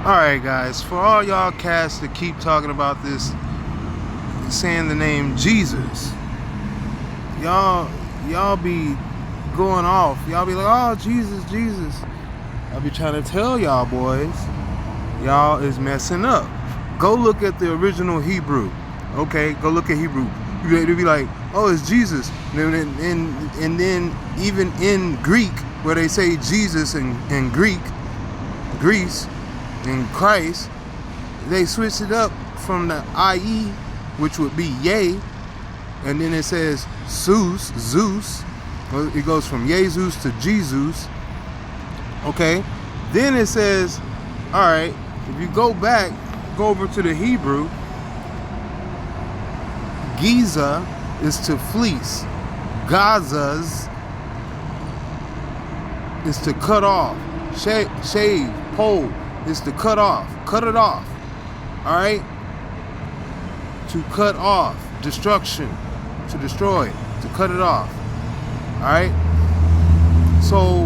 Alright guys, for all y'all cats that keep talking about this, saying the name Jesus, y'all be going off. Y'all be like, oh, Jesus, Jesus. I'll be trying to tell y'all boys, y'all is messing up. Go look at the original Hebrew. Okay, go look at Hebrew. You'll be like, oh, it's Jesus. And then even in Greek, where they say Jesus in Greece, in Christ, they switched it up from the IE, which would be yay, and then it says Zeus. It goes from Jesus to Jesus. Okay, then it says, all right, if you go over to the Hebrew, Giza is to fleece, Gazas is to cut off, shave, pull is to cut it off, all right? To cut off, destruction, to destroy, to cut it off, all right? So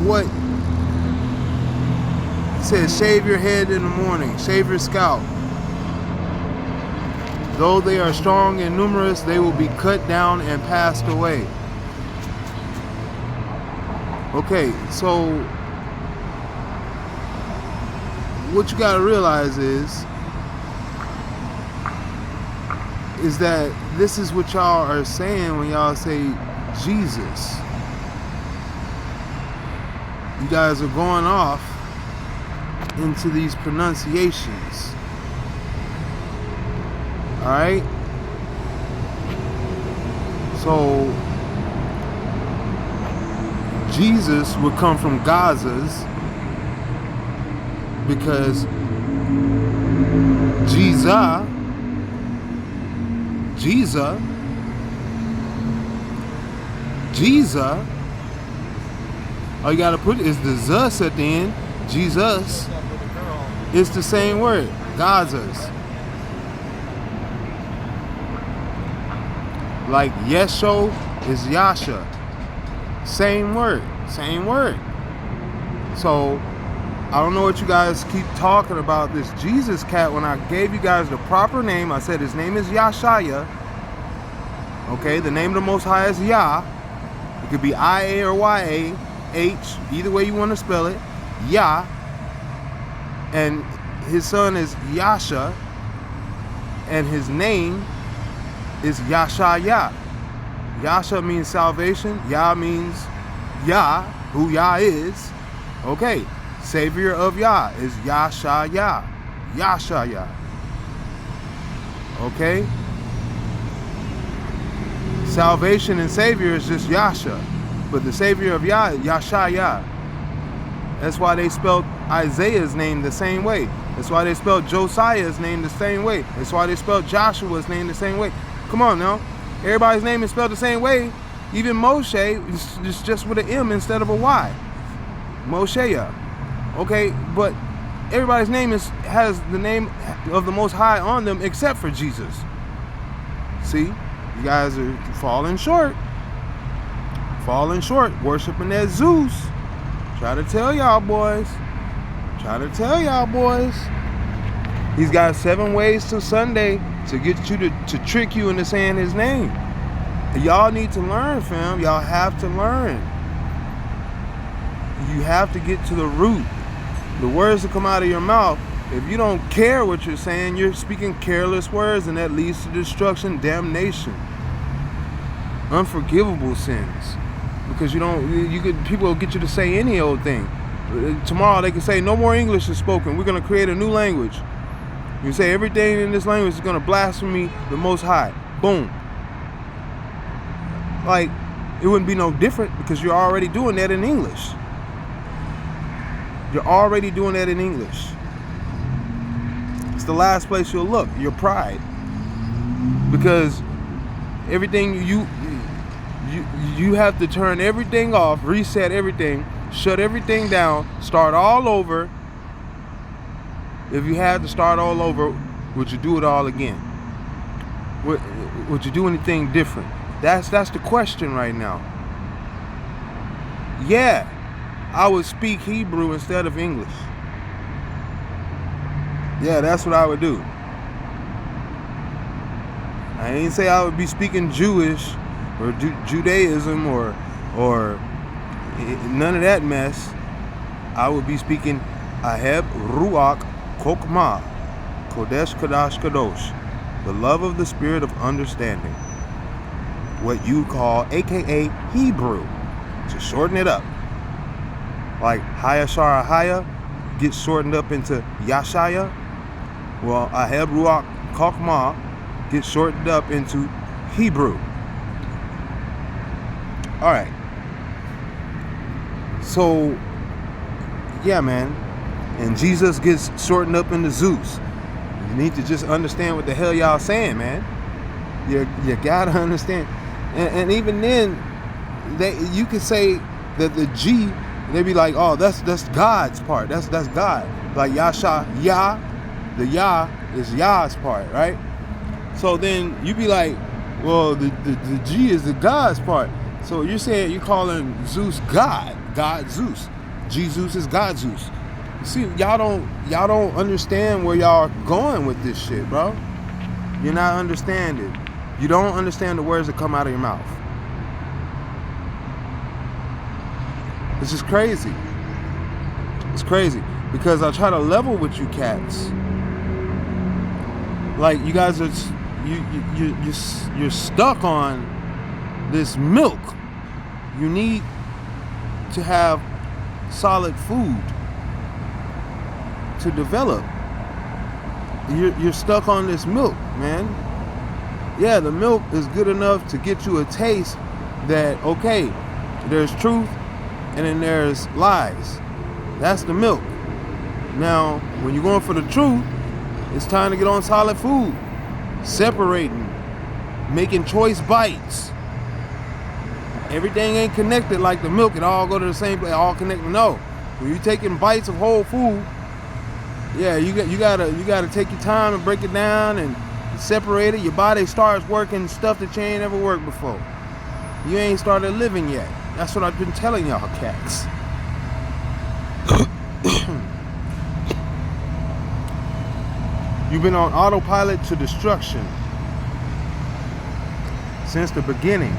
what it says, shave your head in the morning, shave your scalp. Though they are strong and numerous, they will be cut down and passed away. Okay, so what you gotta realize is that this is what y'all are saying when y'all say Jesus. You guys are going off into these pronunciations. Alright? So Jesus would come from Gazas, because Jesus, all you gotta put is the Zus at the end. Jesus. It's the same word, Gazas. Like Yesho is Yasha. Same word. So I don't know what you guys keep talking about this Jesus cat. When I gave you guys the proper name, I said his name is Yashaya. Okay, the name of the Most High is Yah. It could be I-A or Y-A-H, either way you want to spell it. Yah. And his son is Yasha. And his name is Yashaya. Yasha means salvation. Yah means Yah, who Yah is. Okay. Savior of Yah is Yashaya. Yashaya. Okay? Salvation and Savior is just Yasha. But the Savior of Yah is Yashaya. That's why they spelled Isaiah's name the same way. That's why they spelled Josiah's name the same way. That's why they spelled Joshua's name the same way. Come on now. Everybody's name is spelled the same way. Even Moshe is just with an M instead of a Y. Moshe. Okay, but everybody's name has the name of the Most High on them except for Jesus. See, you guys are falling short, worshiping that Zeus. Try to tell y'all boys. He's got 7 ways till Sunday to get you to trick you into saying his name. Y'all need to learn, fam. Y'all have to learn. You have to get to the root. The words that come out of your mouth, if you don't care what you're saying, you're speaking careless words, and that leads to destruction, damnation, unforgivable sins. Because people will get you to say any old thing. Tomorrow they can say no more English is spoken. We're going to create a new language. You say everything in this language is going to blaspheme the Most High. Boom. Like, it wouldn't be no different because you're already doing that in English. You're already doing that in English. It's the last place you'll look, your pride. Because everything you have to turn everything off, reset everything, shut everything down, start all over. If you had to start all over, would you do it all again? Would you do anything different? That's the question right now. Yeah, I would speak Hebrew instead of English. Yeah, that's what I would do. I ain't say I would be speaking Jewish or Judaism or none of that mess. I would be speaking Aheb Ruach Kokma Kodesh Kadash Kadosh, the love of the spirit of understanding. What you call, aka Hebrew, to shorten it up. Like Haya Shara Haya gets shortened up into Yashaya. Well, Aheb Ruach Kokma gets shortened up into Hebrew. All right. So, yeah, man. And Jesus gets shortened up into Zeus. You need to just understand what the hell y'all saying, man. You gotta understand. And even then, you could say that the G, they be like, oh, that's God's part. That's God. Like Yasha, Yah, the Yah is Yah's part, right? So then you be like, well, the G is the God's part. So you're saying you're calling Zeus God Zeus. Jesus is God Zeus. You see, y'all don't understand where y'all are going with this shit, bro. You're not understanding. You don't understand the words that come out of your mouth. It's just crazy. It's crazy because I try to level with you cats. Like you guys are, you're stuck on this milk. You need to have solid food to develop. You're stuck on this milk, man. Yeah, the milk is good enough to get you a taste that, okay, there's truth and then there's lies. That's the milk. Now, when you're going for the truth, it's time to get on solid food. Separating. Making choice bites. Everything ain't connected like the milk. It all go to the same place, all connected. No. When you're taking bites of whole food, yeah, you gotta take your time and break it down and separate it. Your body starts working stuff that you ain't ever worked before. You ain't started living yet. That's what I've been telling y'all cats. You've been on autopilot to destruction since the beginning.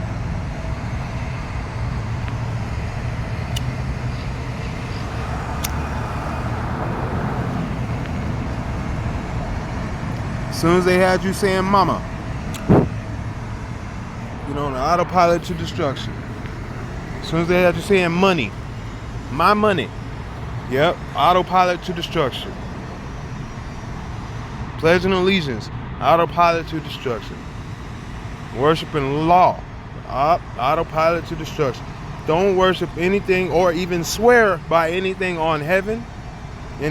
As soon as they had you saying mama, you know, on the autopilot to destruction. As soon as they had you saying money, my money, yep, autopilot to destruction. Pledging allegiance, autopilot to destruction. Worshiping law, autopilot to destruction. Don't worship anything or even swear by anything in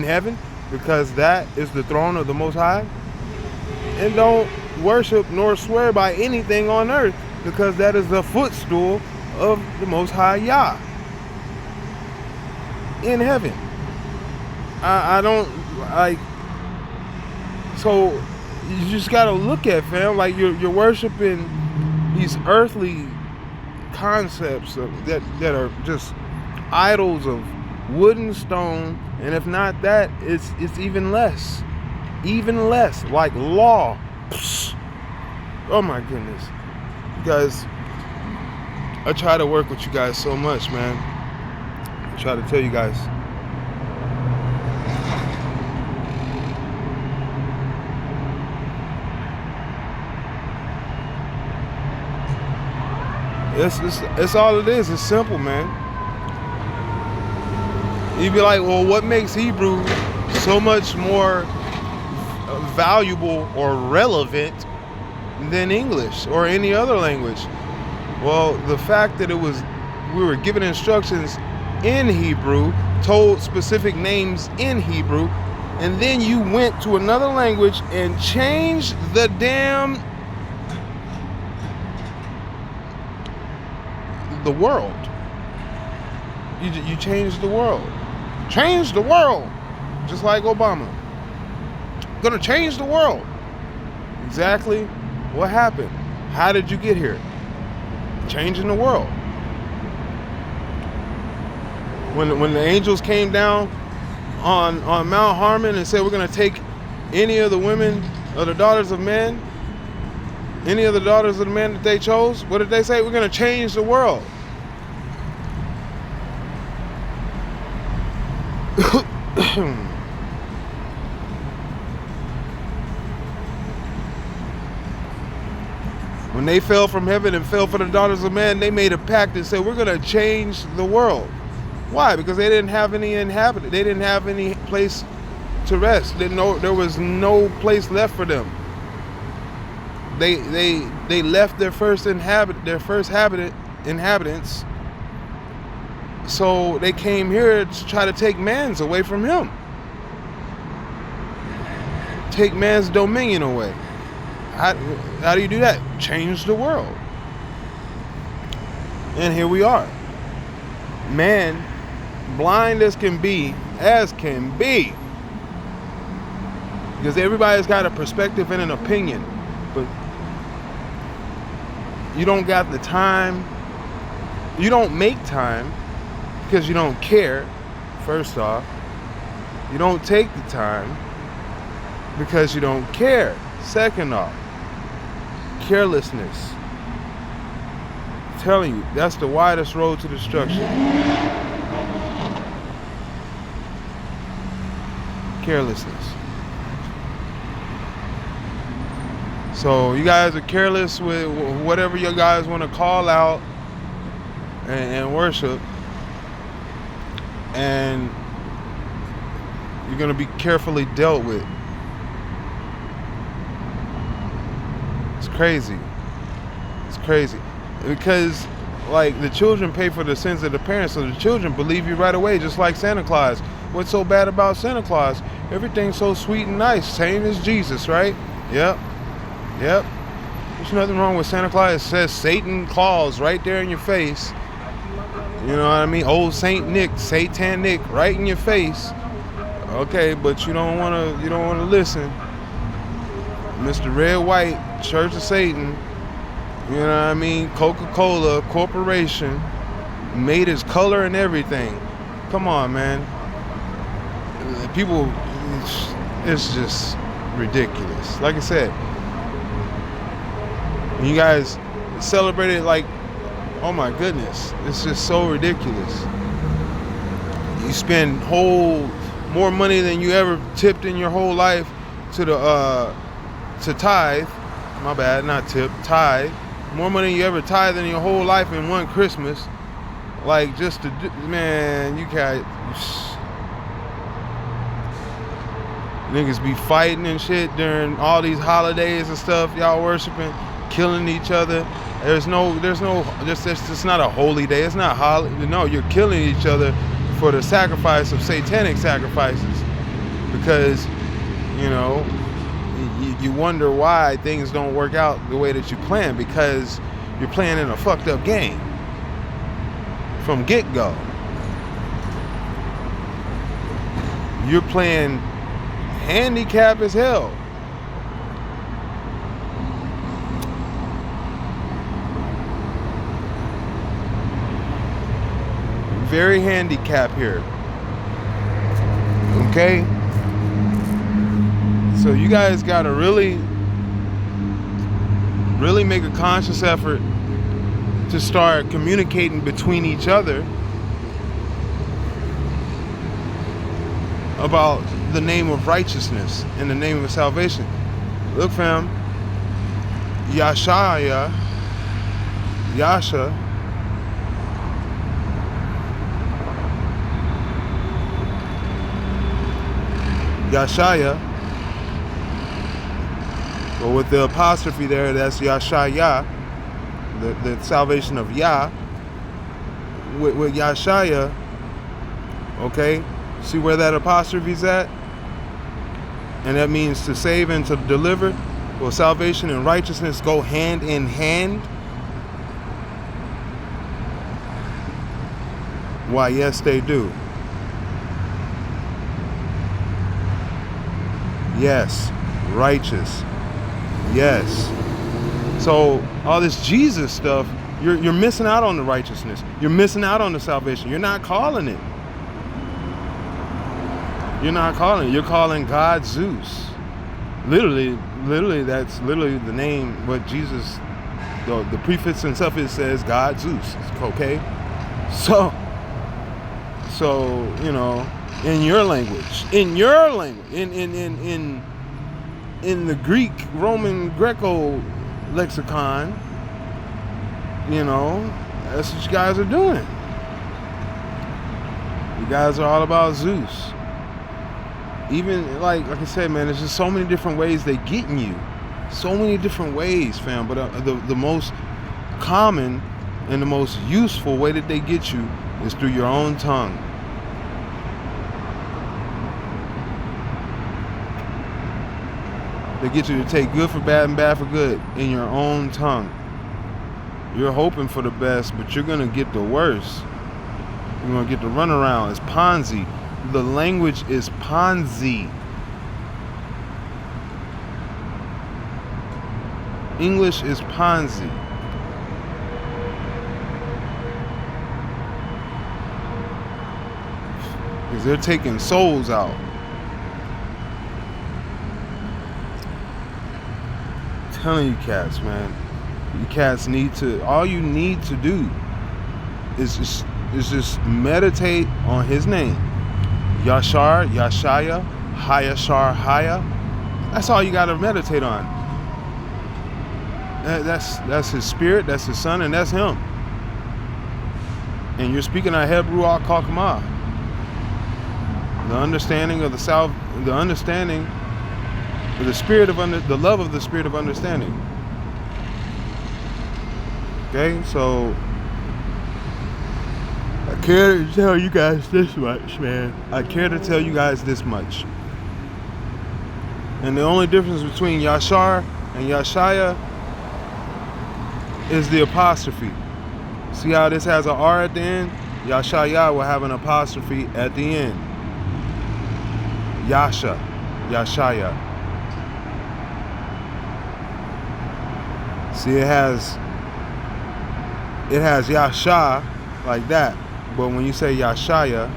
heaven, because that is the throne of the Most High. And don't worship nor swear by anything on earth, because that is the footstool of the Most High Yah in heaven. I don't like. So you just gotta look at, fam, like you're worshiping these earthly concepts that are just idols of wood and stone, and if not that, it's even less. Even less, like law. Psst. Oh my goodness. You guys, I try to work with you guys so much, man. I try to tell you guys. It's all it is. It's simple, man. You'd be like, well, what makes Hebrew so much more valuable or relevant than English or any other language? Well, the fact that we were given instructions in Hebrew, told specific names in Hebrew, and then you went to another language and changed the world. You changed the world. Change the world. Just like Obama. Gonna change the world. Exactly what happened. How did you get here? Changing the world. When the angels came down on Mount Harmon and said, we're gonna take any of the women or the daughters of men, any of the daughters of the men that they chose, what did they say? We're going to change the world. When they fell from heaven and fell for the daughters of man, they made a pact and said, we're going to change the world. Why? Because they didn't have any inhabitant. They didn't have any place to rest. There was no place left for them. They left their first inhabitants. So they came here to try to take man's away from him. Take man's dominion away. How do you do that? Change the world. And here we are. Man, blind as can be. Because everybody's got a perspective and an opinion. But you don't got the time. You don't make time because you don't care, first off. You don't take the time because you don't care, second off. Carelessness. I'm telling you, that's the widest road to destruction. Carelessness. So you guys are careless with whatever you guys want to call out and worship, and you're going to be carefully dealt with. It's crazy. It's crazy. Because, like, the children pay for the sins of the parents, so the children believe you right away, just like Santa Claus. What's so bad about Santa Claus? Everything's so sweet and nice, same as Jesus, right? Yep. There's nothing wrong with Santa Claus. It says Satan Claus right there in your face. You know what I mean? Old Saint Nick, Satan Nick, right in your face. Okay, but you don't want to listen. Mr. Red White, Church of Satan, you know what I mean? Coca-Cola Corporation made his color and everything. Come on, man. People, it's just ridiculous. Like I said, you guys celebrate it like, oh my goodness, it's just so ridiculous. You spend more money than you ever tipped in your whole life to tithe. My bad, not tip, tithe. More money than you ever tithe in your whole life in one Christmas. Like, just to do, man, you can't. Niggas be fighting and shit during all these holidays and stuff. Y'all worshiping, killing each other. There's just not a holy day. It's not holiday. No, you're killing each other for the sacrifice of satanic sacrifices. Because, you know, you wonder why things don't work out the way that you plan, because you're playing in a fucked up game from get-go. You're playing handicap as hell. Very handicapped here. Okay? So you guys gotta really make a conscious effort to start communicating between each other about the name of righteousness and the name of salvation. Look, fam, Yashaya, but with the apostrophe there, that's Yashaya, the salvation of Yah. With Yashaya, okay, see where that apostrophe's at? And that means to save and to deliver. Well, salvation and righteousness go hand in hand. Why, yes, they do. Yes, righteous. Yes. So all this Jesus stuff, you're missing out on the righteousness. You're missing out on the salvation. You're not calling it. You're not calling it. You're calling God Zeus. Literally, that's literally the name. What Jesus, the prefix and suffix says God, Zeus. Okay, so you know, in your language, in the Greek, Roman, Greco lexicon, you know, that's what you guys are doing. You guys are all about Zeus. Even like I said, man, there's just so many different ways they getting you. So many different ways, fam. But the most common and the most useful way that they get you is through your own tongue. They get you to take good for bad and bad for good in your own tongue. You're hoping for the best, but you're going to get the worst. You're going to get the runaround. It's Ponzi. The language is Ponzi. English is Ponzi. Because they're taking souls out. I'm telling you cats, man. You cats need to, all you need to do is just meditate on his name. Yashar, Yashaya, Hayashar, Haya. That's all you got to meditate on. That's his spirit, that's his son, and that's him. And you're speaking of Hebrew al Kalkamah. The understanding of the understanding of the spirit of the love of the spirit of understanding. Okay, so I care to tell you guys this much, man. I care to tell you guys this much. And the only difference between Yashar and Yashaya is the apostrophe. See how this has an R at the end? Yashaya will have an apostrophe at the end. Yasha, Yashaya. See, it has Yasha like that, but when you say Yashaya,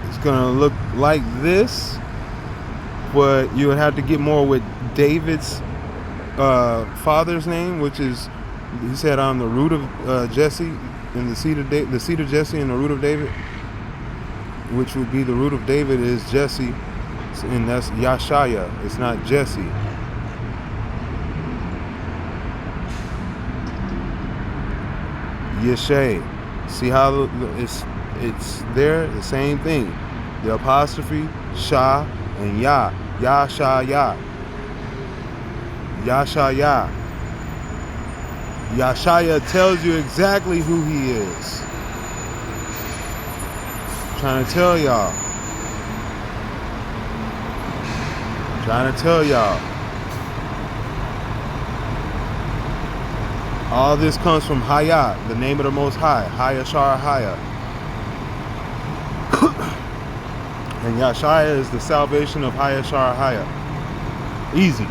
it's gonna look like this, but you would have to get more with David's father's name, which is, he said, I'm the root of Jesse, and the seed of Jesse and the root of David, which would be the root of David is Jesse, and that's Yashaya. It's not Jesse. Yeshay. See how it's there, the same thing. The apostrophe, Shah, and Yah. Yashaya. Yashaya. Yashaya tells you exactly who he is. I'm trying to tell y'all. All this comes from Haya, the name of the Most High. Hayashar Haya. And Yashaya is the salvation of Hayashar Haya. Easy.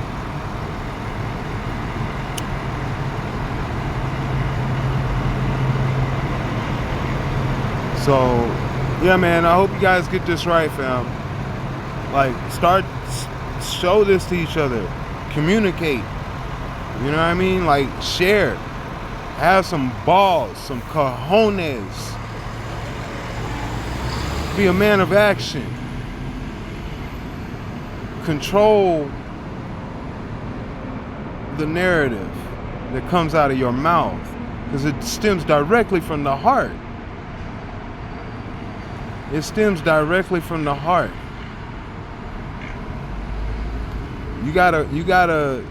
So, yeah, man, I hope you guys get this right, fam. Like, show this to each other. Communicate. You know what I mean? Like, share. Have some balls, some cojones. Be a man of action. Control the narrative that comes out of your mouth, because it stems directly from the heart. It stems directly from the heart. You gotta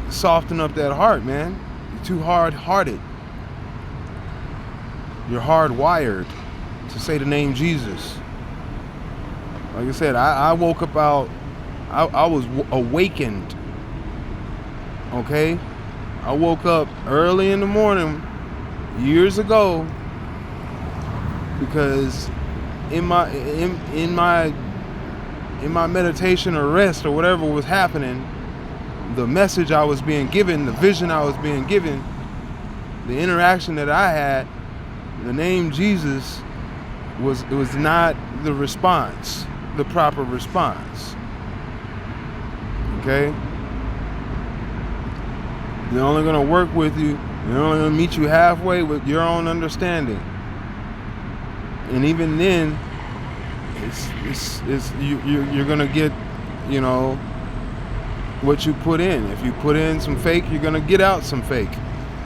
soften up that heart, man. You're too hard-hearted. You're hardwired to say the name Jesus. Like I said, I woke up out, I was awakened. Okay? I woke up early in the morning years ago because in my in my meditation or rest or whatever was happening, the message I was being given, the vision I was being given, the interaction that I had, the name Jesus was not the response, the proper response. Okay? They're only going to work with you. They're only going to meet you halfway with your own understanding. And even then, you're going to get, what you put in. If you put in some fake, you're going to get out some fake.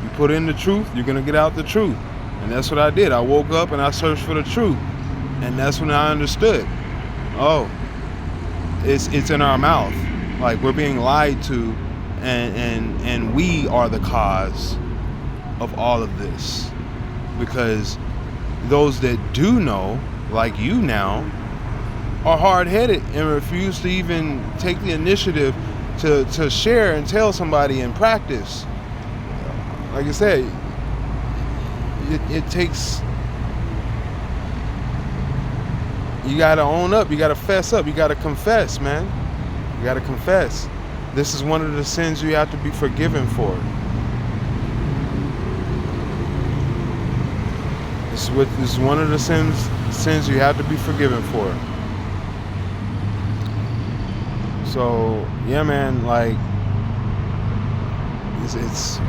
You put in the truth, you're going to get out the truth. And that's what I did. I woke up and I searched for the truth. And that's when I understood. Oh, it's in our mouth. Like, we're being lied to, and we are the cause of all of this. Because those that do know, like you now, are hard-headed and refuse to even take the initiative to share and tell somebody and practice. Like I said, it takes, you gotta own up, you gotta fess up, you gotta confess, man. You gotta confess. This is one of the sins you have to be forgiven for. This is one of the sins you have to be forgiven for. So yeah, man, like it's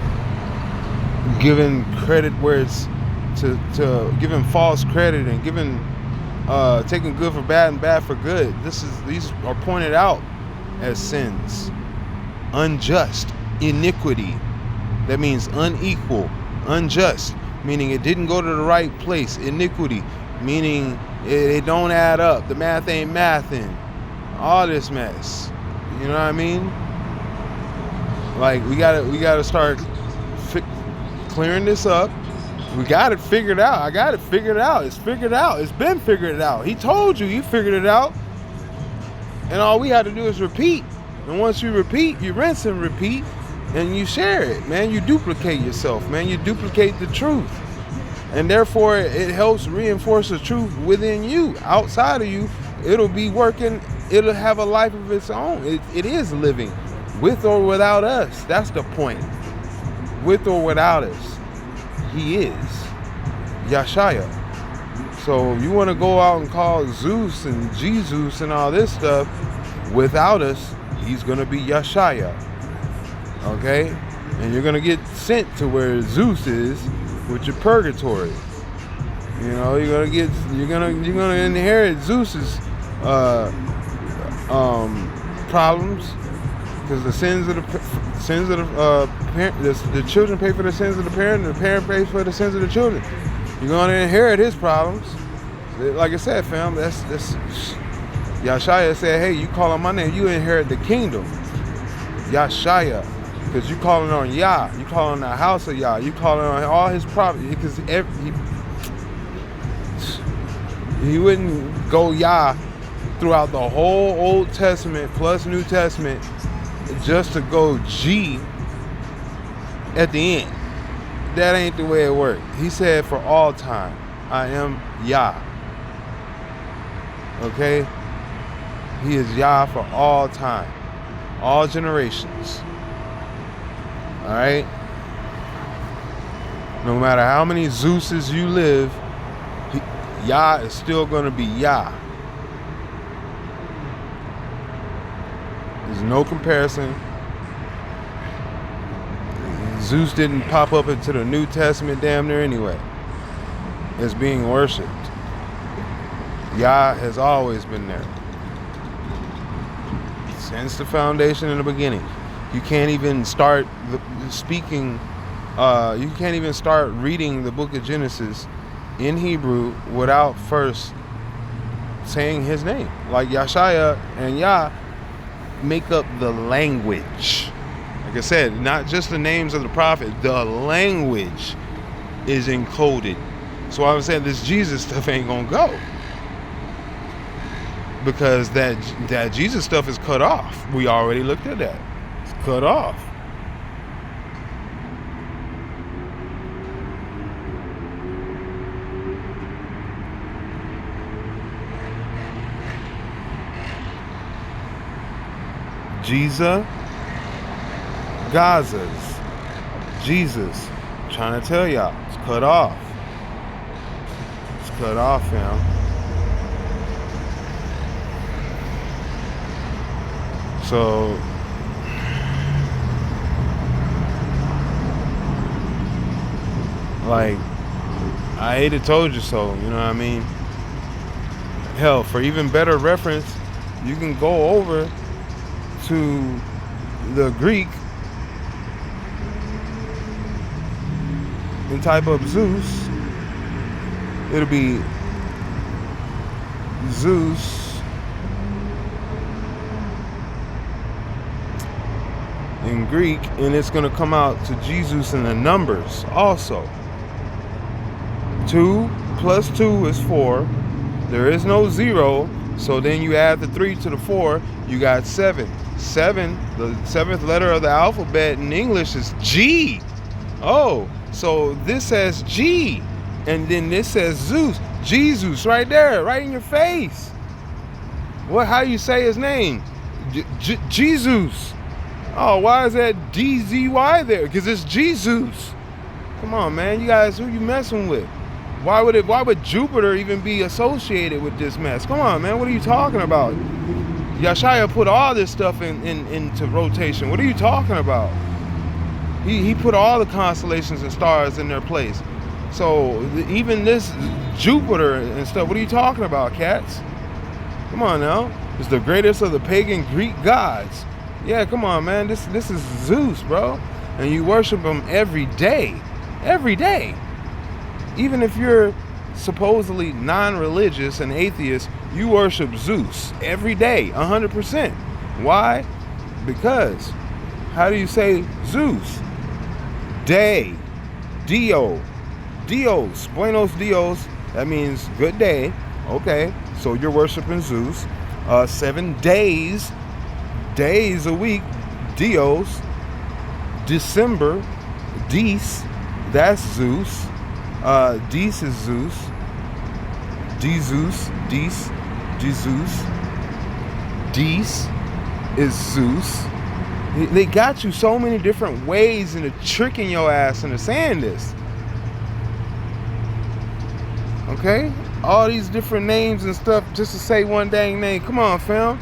giving credit where it's to giving false credit and giving taking good for bad and bad for good. These are pointed out as sins. Unjust, iniquity. That means unequal, unjust, meaning it didn't go to the right place. Iniquity, meaning it don't add up. The math ain't mathing. All this mess. You know what I mean? Like, we gotta start clearing this up. We got it figured out. I got it figured out. It's figured out. It's been figured out. He told you. You figured it out. And all we have to do is repeat. And once you repeat, you rinse and repeat, and you share it, man. You duplicate yourself, man. You duplicate the truth. And therefore, it helps reinforce the truth within you. Outside of you, it'll be working. It'll have a life of its own. It is living, with or without us. That's the point. With or without us, he is Yashaya. So you want to go out and call Zeus and Jesus and all this stuff, without us, he's going to be Yashaya. Okay? And you're going to get sent to where Zeus is with your purgatory. You know, you're going to inherit Zeus's problems, because the children pay for the sins of the parent, and the parent pays for the sins of the children. You're going to inherit his problems. Like I said, fam, that's Yashaya said, hey, you call on my name, you inherit the kingdom. Yashaya, because you calling on Yah, you calling on the house of Yah, you calling on all his property, because he wouldn't go Yah throughout the whole Old Testament plus New Testament just to go G at the end. That ain't the way it worked. He said, for all time, I am Yah. Okay? He is Yah for all time, all generations. All right? No matter how many Zeuses you live, Yah is still going to be Yah. There's no comparison. Zeus didn't pop up into the New Testament damn near anyway as being worshipped. Yah has always been there since the foundation in the beginning. You can't even start speaking. You can't even start reading the book of Genesis in Hebrew without first saying his name. Like Yashaya and Yah make up the language. Like I said, not just the names of the prophet, the language is encoded. So I'm saying this Jesus stuff ain't gonna go, because that Jesus stuff is cut off. We already looked at that. It's cut off. Jesus, Gazas, Jesus. I'm trying to tell y'all, it's cut off. It's cut off, fam. So, like, I hate it told you so, you know what I mean? Hell, for even better reference, you can go over to the Greek and type up Zeus. It'll be Zeus in Greek, and it's going to come out to Jesus in the numbers also. 2 plus 2 is 4. There is no 0, so then you add the 3 to the 4, you got 7. 7, the 7th letter of the alphabet in English is G. Oh, so this says G, and then this says Zeus. Jesus, right there, right in your face. What? How you say his name? Jesus. Oh, why is that DZY there? Because it's Jesus. Come on, man. You guys, who you messing with? Why would Jupiter even be associated with this mess? Come on, man. What are you talking about? Yashaya put all this stuff into rotation. What are you talking about? He put all the constellations and stars in their place. So even this Jupiter and stuff, what are you talking about, cats? Come on now. It's the greatest of the pagan Greek gods. Yeah, come on, man. This is Zeus, bro. And you worship him every day. Every day. Even if you're supposedly non-religious and atheist, you worship Zeus every day, 100%. Why? Because, how do you say Zeus? Day. Dio. Dios. Buenos Dios. That means good day. Okay, so you're worshiping Zeus. 7 days. Days a week. Dios. December. Dis. That's Zeus. Dis is Zeus. Jesus. Dis. Jesus. Dis is Zeus. They got you so many different ways into tricking your ass into saying this. Okay? All these different names and stuff just to say one dang name. Come on, fam.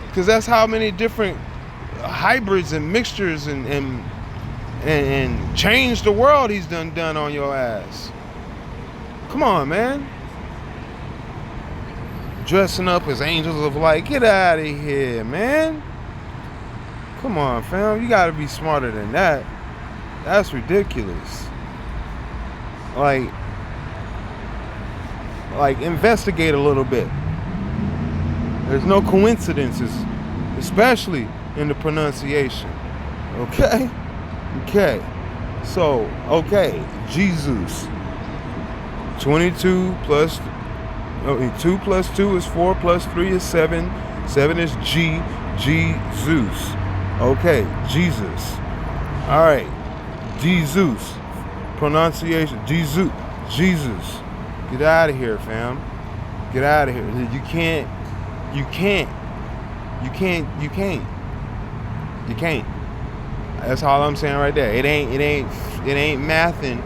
Because that's how many different hybrids and mixtures and change the world he's done on your ass. Come on, man. Dressing up as angels of light. Get out of here, man. Come on, fam. You gotta be smarter than that. That's ridiculous. Like investigate a little bit. There's no coincidences, especially in the pronunciation. Okay? Okay. So, okay, Jesus. 22 plus 2 plus 2 is 4 plus 3 is 7. 7 is G. Zeus. Okay, Jesus. All right. Jesus. Pronunciation. Jesus. Jesus. Get out of here, fam. Get out of here. You can't. That's all I'm saying right there. It ain't mathing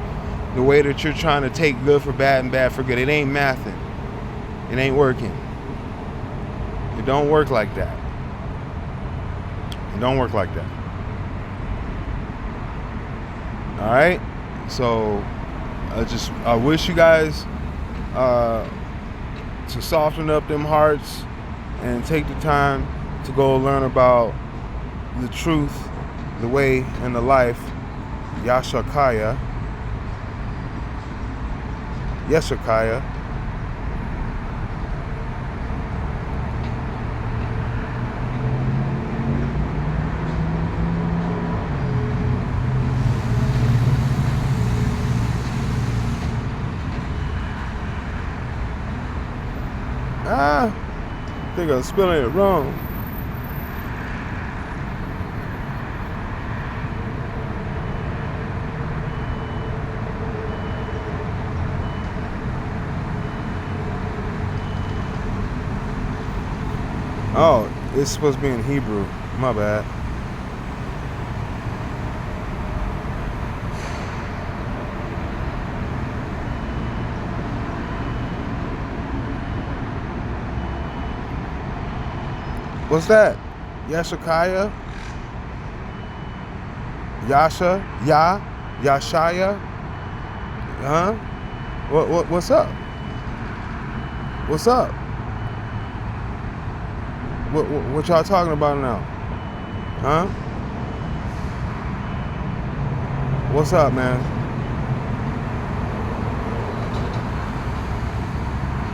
the way that you're trying to take good for bad and bad for good. It ain't mathing. It ain't working. It don't work like that. It don't work like that. All right. So I wish you guys to soften up them hearts and take the time to go learn about the truth, the way, and the life. Yashakaya. I think I'm spelling it wrong. Oh, it's supposed to be in Hebrew. My bad. What's that? Yashakaya? Yasha? Yashaya? Huh? What's up? What's up? What y'all talking about now? Huh? What's up, man?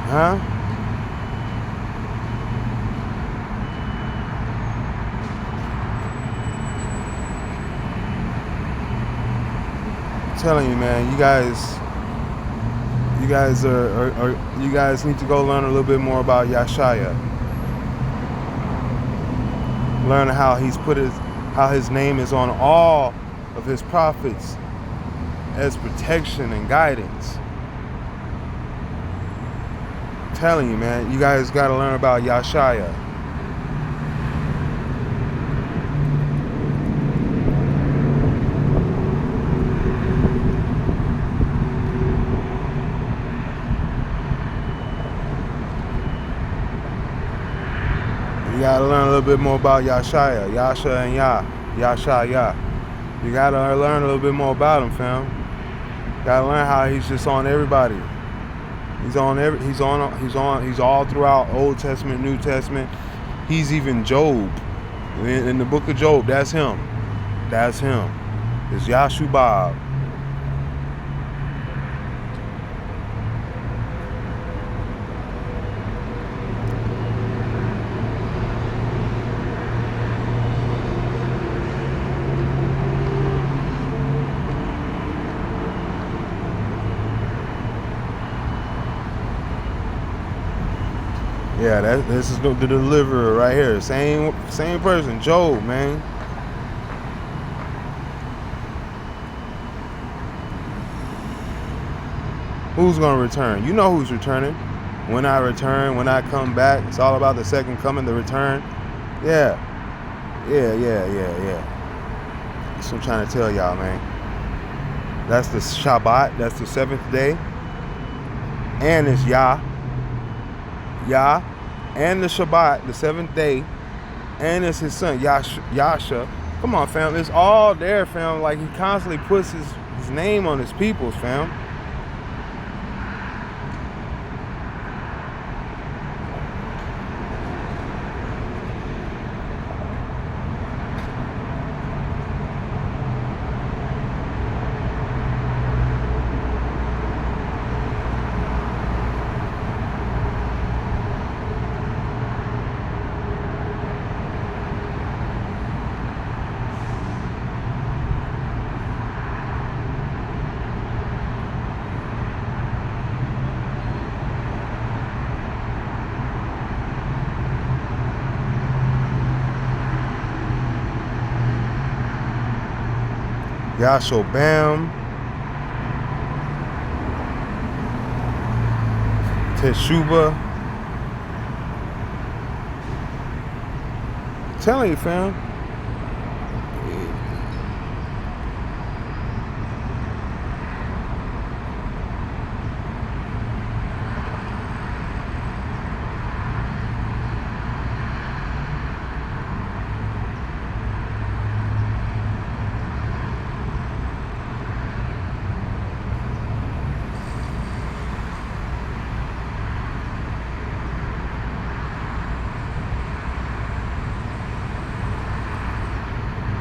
Huh? I'm telling you, man, you guys you guys need to go learn a little bit more about Yashaya. Learn how how his name is on all of his prophets as protection and guidance. I'm telling you, man, you guys got to learn about Yashaya. You gotta learn a little bit more about Yashaya, Yasha and Yashaya. You gotta learn a little bit more about him, fam. You gotta learn how he's just on everybody. He's all throughout Old Testament, New Testament. He's even Job. In the book of Job, that's him. That's him. It's Yashubab. Yeah, this is the deliverer right here. Same person, Job, man. Who's gonna return? You know who's returning. When I return, when I come back, it's all about the second coming, the return. Yeah. That's what I'm trying to tell y'all, man. That's the Shabbat, that's the 7th day. And it's Yah, and the Shabbat, the 7th day, and it's his son, Yasha. Come on, fam. It's all there, fam. Like, he constantly puts his name on his peoples, fam. Yashobam, Teshuba. I'm telling you, fam.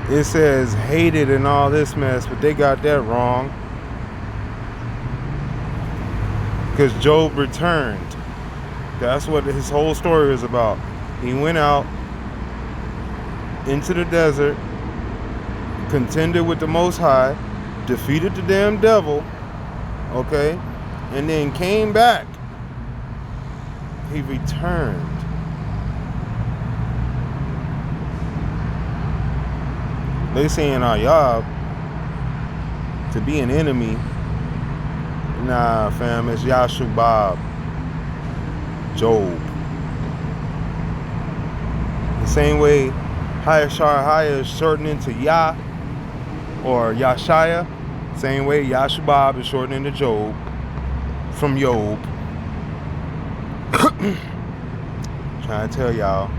It says hated and all this mess, but they got that wrong. Because Job returned. That's what his whole story is about. He went out into the desert, contended with the Most High, defeated the damn devil, okay, and then came back. He returned. They saying Ayab to be an enemy. Nah, fam, it's Yashubab, Job. The same way Haya Shara Haya is shortened into Yah or Yashaya. Same way Yashubab is shortened into Job from Job. Trying to tell y'all.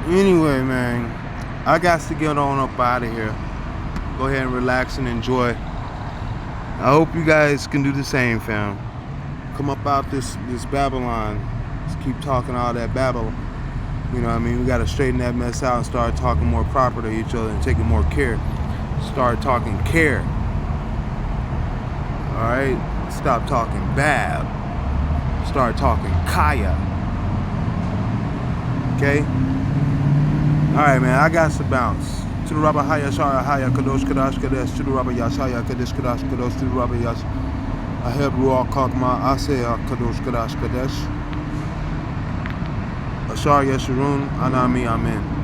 Anyway, man, I got to get on up out of here. Go ahead and relax and enjoy. I hope you guys can do the same, fam. Come up out this Babylon. Just keep talking all that babble. You know what I mean? We got to straighten that mess out and start talking more proper to each other and taking more care. Start talking care. Alright? Stop talking bab. Start talking kaya. Okay? Alright, man, I got to bounce. To the Rabbi Haya Shara Haya Kadosh Kadash Kadesh. To the Rabbi Yashaya Kadesh Kadash Kadosh. To the Rabbi Yash Aheb Ruach Kakma Aseh Kadosh Kadash Kadesh. Ashar Yeshurun Anami Amen.